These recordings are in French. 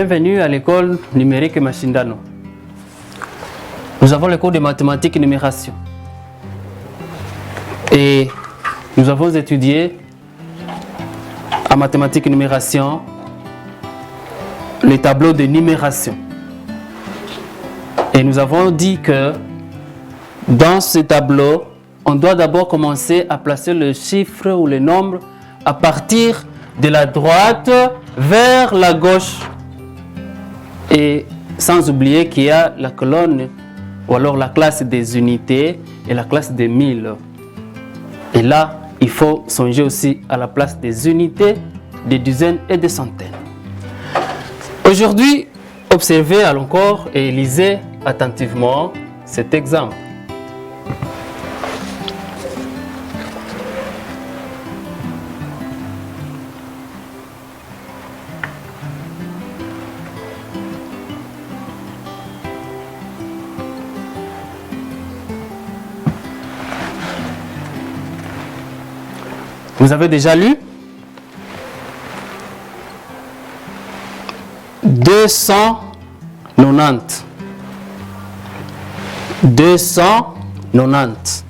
Bienvenue à l'école numérique Mashindano. Nous avons le cours de mathématiques et numération. Et nous avons étudié en mathématiques et numération les tableaux de numération. Et nous avons dit que dans ces tableaux, on doit d'abord commencer à placer le chiffre ou le nombre à partir de la droite vers la gauche. Et sans oublier qu'il y a la colonne ou alors la classe des unités et la classe des milles. Et là, il faut songer aussi à la place des unités, des dizaines et des centaines. Aujourd'hui, observez à l'encore et lisez attentivement cet exemple. Vous avez déjà lu 290. 290.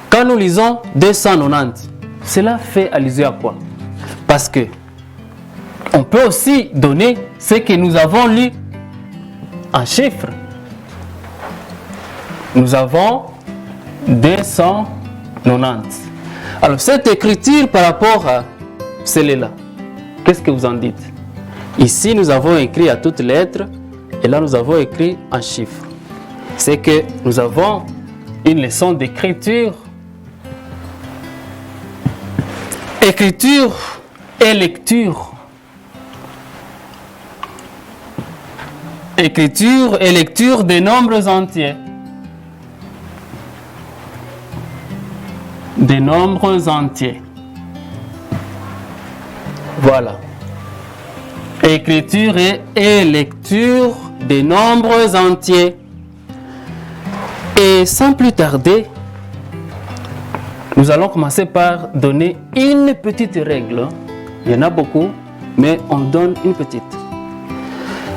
Quand nous lisons 290, cela fait allusion à quoi? Parce que on peut aussi donner ce que nous avons lu en chiffres. Nous avons 290. Alors, cette écriture par rapport à celle-là, qu'est-ce que vous en dites? Ici, nous avons écrit à toutes lettres et là, nous avons écrit en chiffres. C'est que nous avons une leçon d'écriture. Écriture et lecture. Écriture et lecture des nombres entiers. Des nombres entiers. Voilà. Écriture et lecture des nombres entiers. Et sans plus tarder, nous allons commencer par donner une petite règle. Il y en a beaucoup, mais on donne une petite.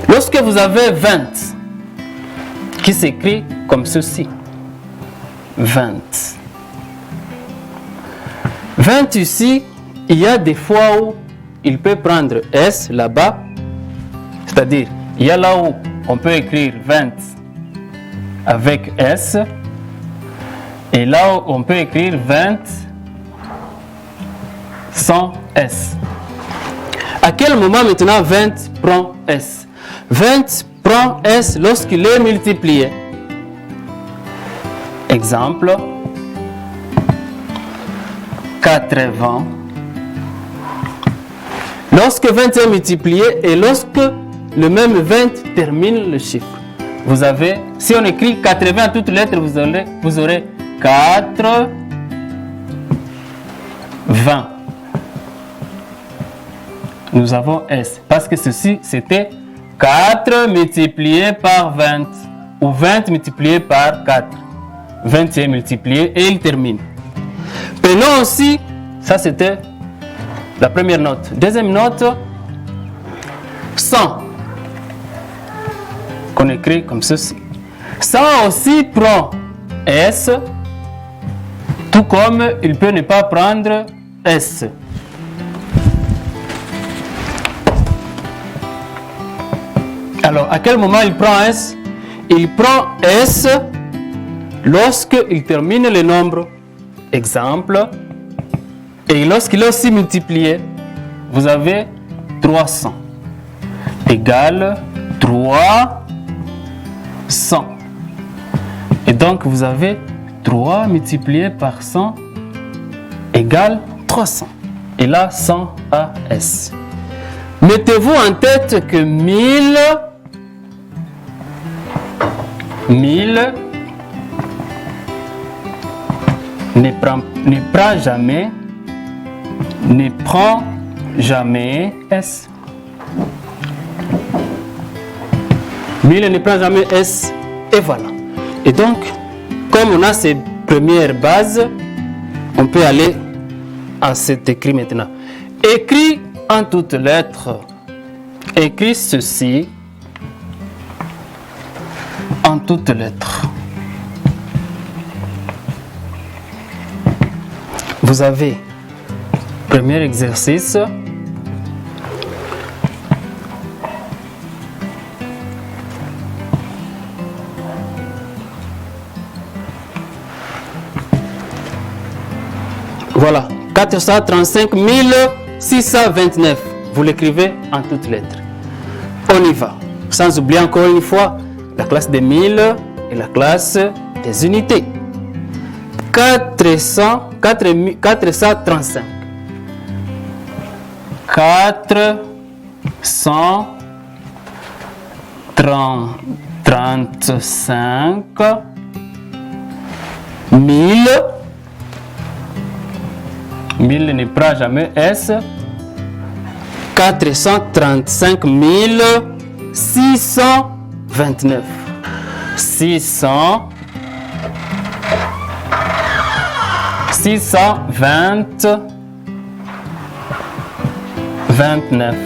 Lorsque vous avez 20, qui s'écrit comme ceci. 20. 20 ici, il y a des fois où il peut prendre S là-bas, c'est-à-dire il y a là où on peut écrire 20 avec S, et là où on peut écrire 20 sans S. À quel moment maintenant 20 prend S? 20 prend S lorsqu'il est multiplié. Exemple. 80. Lorsque 20 est multiplié et lorsque le même 20 termine le chiffre. Vous avez, si on écrit 80 à toutes lettres, vous aurez 4, 20. Nous avons S. Parce que ceci, c'était 4 multiplié par 20. Ou 20 multiplié par 4. 20 est multiplié et il termine. Prenons aussi, ça c'était la première note. Deuxième note, 100. Qu'on écrit comme ceci. 100 aussi prend S, tout comme il peut ne pas prendre S. Alors, à quel moment il prend S? Il prend S lorsqu'il termine le nombre. Exemple, et lorsqu'il est aussi multiplié, vous avez 300 égale 300. Et donc vous avez 3 multiplié par 100 égale 300. Et là, 100 a S. Mettez-vous en tête que 1000 ne prend jamais S. 1000 ne prend jamais S. Et voilà. Et donc, comme on a ces premières bases, on peut aller à cet écrit maintenant. Écrit en toutes lettres écrit ceci en toutes lettres. Vous avez premier exercice. Voilà, 435 629. Vous l'écrivez en toutes lettres. On y va. Sans oublier encore une fois la classe des 1000 et la classe des unités. 435. 435 1000. 1000 ne prend jamais S. 435 629. 629.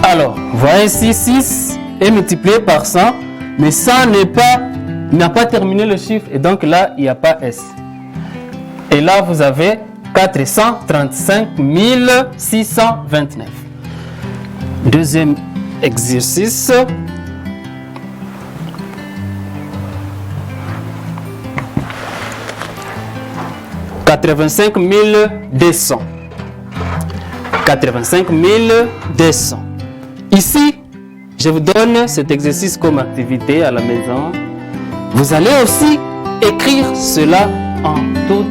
Alors, voyez ici 6 est multiplié par 100, mais 100 n'a pas terminé le chiffre et donc là, il n'y a pas S. Et là, vous avez 435 629. Deuxième exercice. « 85 200. 85 200. Ici, je vous donne cet exercice comme activité à la maison. Vous allez aussi écrire cela en toutes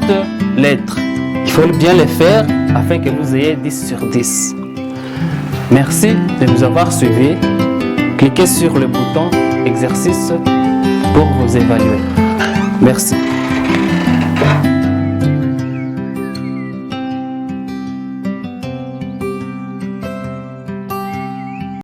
lettres. Il faut bien le faire afin que vous ayez 10 sur 10. Merci de nous avoir suivis. Cliquez sur le bouton exercice pour vous évaluer. Merci.